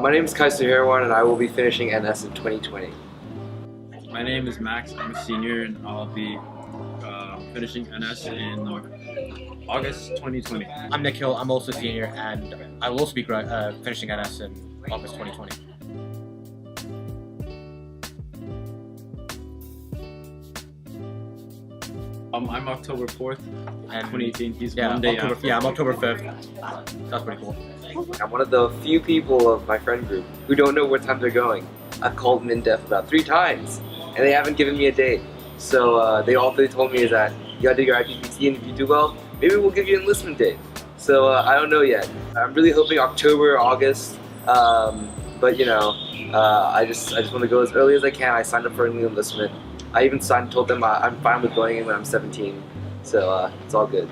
My name is Kaiser Herwan and I will be finishing NS in 2020. My name is Max. I'm a senior and I'll be finishing NS in August 2020. I'm Nikhil. I'm also a senior and I will also be finishing NS in August 2020. I'm October 4th, And 2018. He's one day after. I'm October 5th. That's pretty cool. I'm one of the few people of my friend group who don't know what time they're going. I've called them in depth about 3 times and they haven't given me a date. So all they told me is that you gotta do your IPPT and if you do well, maybe we'll give you an enlistment date. So I don't know yet. I'm really hoping October, August, but you know, I just want to go as early as I can. I signed up for an enlistment. I even told them I'm fine with going in when I'm 17, so it's all good.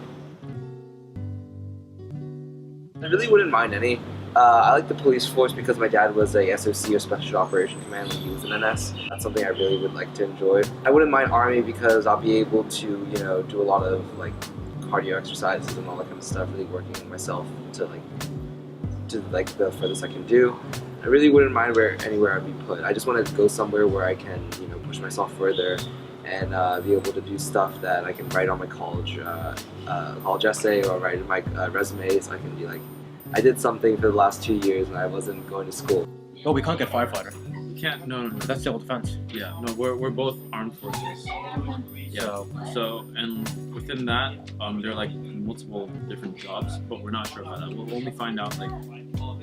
I really wouldn't mind any. I like the police force because my dad was a SOC or Special Operations Command when he was in NS. That's something I really would like to enjoy. I wouldn't mind Army because I'll be able to, you know, do a lot of like cardio exercises and all that kind of stuff, really working on myself to the furthest I can do. I really wouldn't mind anywhere I'd be put. I just want to go somewhere where I can, you know, push myself further and be able to do stuff that I can write on my college essay or write in my resume, so I can be like, I did something for the last 2 years when I wasn't going to school. Oh, we can't get firefighter. We can't. No. That's civil defense. Yeah. No. We're both armed forces. Yeah. So and within that, there are like multiple different jobs, but we're not sure about that. We'll only find out like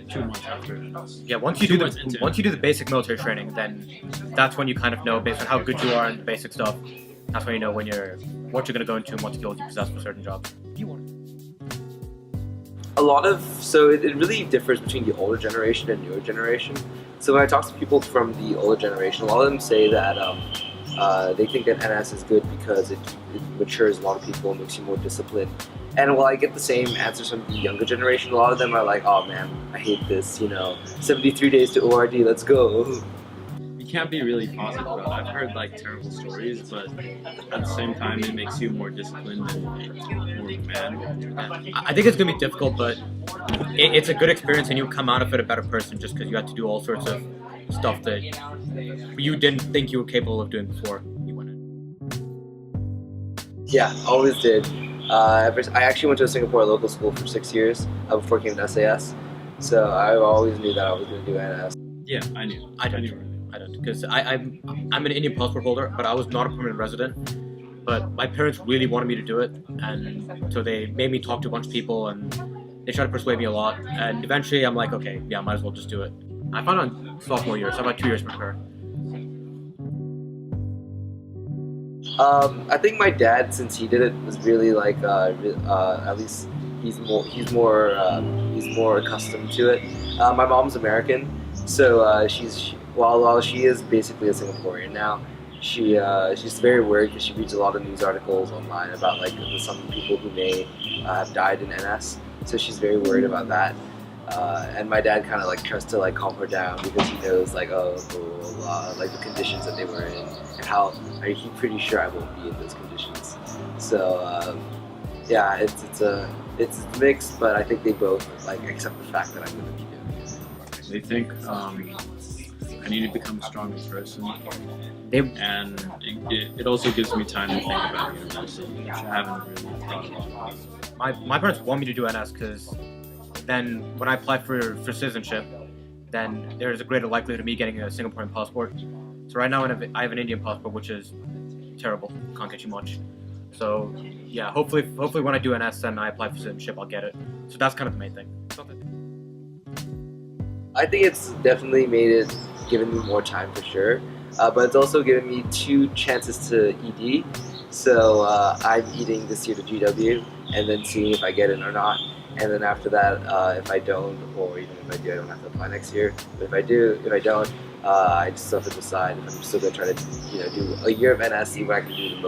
2 months after. Yeah, once you do the basic military training, then that's when you kind of know based on how good you are in the basic stuff. That's when you know what you're gonna go into and what skills you possess for certain jobs. So it really differs between the older generation and newer generation. So when I talk to people from the older generation, a lot of them say that they think that NS is good because it matures a lot of people and makes you more disciplined. And while I get the same answers from the younger generation, a lot of them are like, oh man, I hate this, you know, 73 days to ORD, let's go. You can't be really positive about it. I've heard like terrible stories, but at the same time it makes you more disciplined and more of a man. I think it's gonna be difficult, but it's a good experience and you come out of it a better person just because you had to do all sorts of stuff that you didn't think you were capable of doing before you went in. Yeah, always did. I actually went to a Singapore local school for 6 years before I came to SAS, so I always knew that I was going to do NS. Yeah, I knew. I don't because I'm an Indian passport holder, but I was not a permanent resident. But my parents really wanted me to do it, and so they made me talk to a bunch of people, and they tried to persuade me a lot. And eventually, I'm like, okay, yeah, might as well just do it. I found on sophomore year, so I've had 2 years to prepare. I think my dad, since he did it, was really like at least he's more accustomed to it. My mom's American, so while she is basically a Singaporean now, she's very worried because she reads a lot of news articles online about like some people who may have died in NS. So she's very worried about that. And my dad kind of like tries to like calm her down because he knows like like the conditions that they were in and how he's pretty sure I won't be in those conditions. So yeah, it's mixed, but I think they both like accept the fact that I'm going to be doing it. They think I need to become a stronger person, and it also gives me time to think about university, which I haven't really thought about. My parents want me to do NS because then when I apply for citizenship, then there's a greater likelihood of me getting a Singaporean passport. So right now I have an Indian passport, which is terrible, can't get you much. So yeah, hopefully when I do NS and I apply for citizenship, I'll get it. So that's kind of the main thing. I think it's definitely given me more time for sure, but it's also given me 2 chances to ED. So I'm EDing this year to GW and then seeing if I get in or not. And then after that, if I don't, or even if I do, I don't have to apply next year. But if I don't, I just have to decide if I'm still going to try to, you know, do a year of NS, see what I can do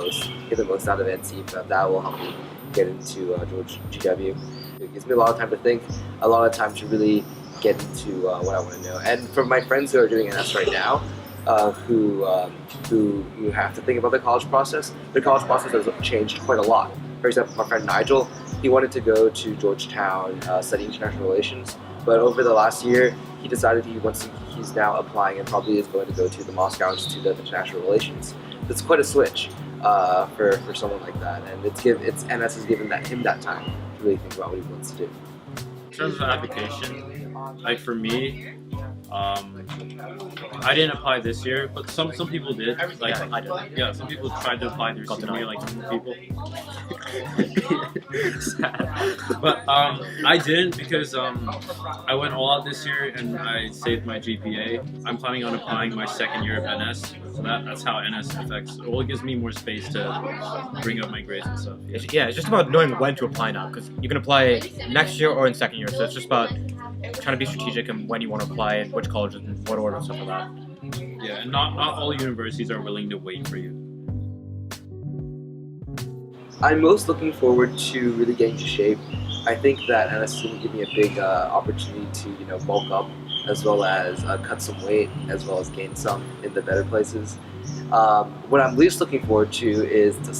get the most out of it, and see if that will help me get into GW. It gives me a lot of time to think, a lot of time to really get into what I want to know. And for my friends who are doing NS right now, who have to think about the college process has changed quite a lot. For example, my friend Nigel, he wanted to go to Georgetown study international relations, but over the last year, he decided he's now applying and probably is going to go to the Moscow Institute of International Relations. That's quite a switch for someone like that, and NS has given him that time to really think about what he wants to do. In terms of application, like for me, I didn't apply this year, but some people did. Like I did. yeah, some people tried to apply their senior year, like 2 people. But I didn't because I went all out this year and I saved my GPA. I'm planning on applying my second year of NS, so that's how NS affects. Well, it gives me more space to bring up my grades and stuff. Yeah, it's just about knowing when to apply now, because you can apply next year or in second year. So it's just about trying to be strategic and when you want to apply it, which colleges, and what order, and stuff like that. Yeah, and not all universities are willing to wait for you. I'm most looking forward to really getting to shape. I think that NS is going to give me a big opportunity to bulk up, as well as cut some weight, as well as gain some in the better places. What I'm least looking forward to is the